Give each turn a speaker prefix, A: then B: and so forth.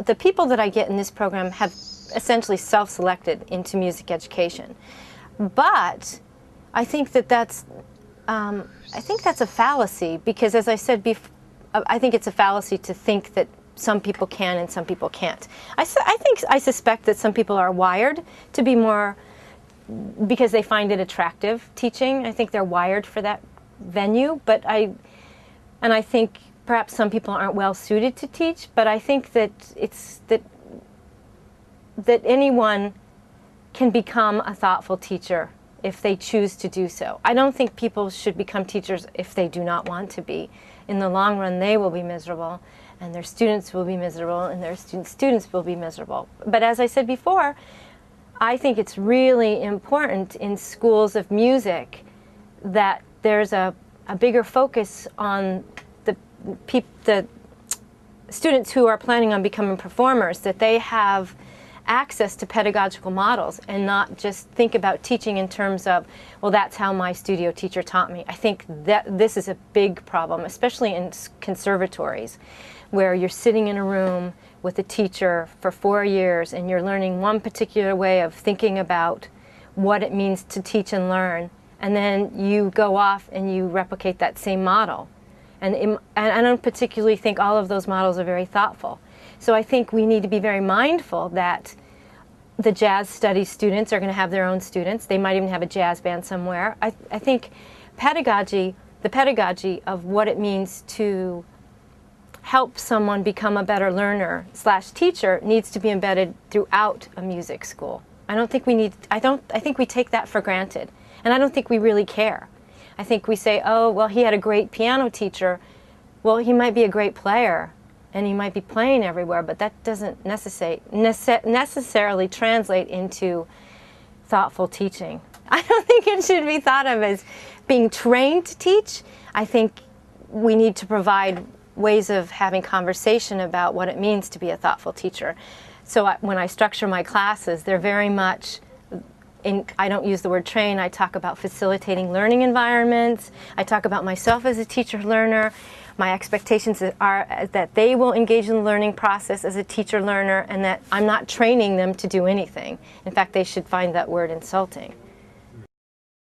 A: the people that I get in this program have essentially self-selected into music education. But I think that that's a fallacy, because as I said before, I think it's a fallacy to think that some people can and some people can't. I suspect that some people are wired to be more, because they find it attractive teaching. I think they're wired for that venue, but I think perhaps some people aren't well suited to teach, but I think that that anyone can become a thoughtful teacher if they choose to do so. I don't think people should become teachers if they do not want to be. In the long run, they will be miserable, and their students will be miserable, and their students will be miserable. But as I said before, I think it's really important in schools of music that there's a bigger focus on the students who are planning on becoming performers, that they have access to pedagogical models and not just think about teaching in terms of, well, that's how my studio teacher taught me. I think that this is a big problem, especially in conservatories, where you're sitting in a room with a teacher for 4 years and you're learning one particular way of thinking about what it means to teach and learn, and then you go off and you replicate that same model. And I don't particularly think all of those models are very thoughtful. So I think we need to be very mindful that the jazz studies students are going to have their own students. They might even have a jazz band somewhere. I think the pedagogy of what it means to help someone become a better learner / teacher needs to be embedded throughout a music school. I think we take that for granted, and I don't think we really care. I think we say, oh, well, he had a great piano teacher. Well, he might be a great player, and he might be playing everywhere, but that doesn't necessarily translate into thoughtful teaching. I don't think it should be thought of as being trained to teach. I think we need to provide ways of having conversation about what it means to be a thoughtful teacher. So when I structure my classes, they're very much, I don't use the word train, I talk about facilitating learning environments. I talk about myself as a teacher-learner. My expectations are that they will engage in the learning process as a teacher-learner, and that I'm not training them to do anything. In fact, they should find that word insulting.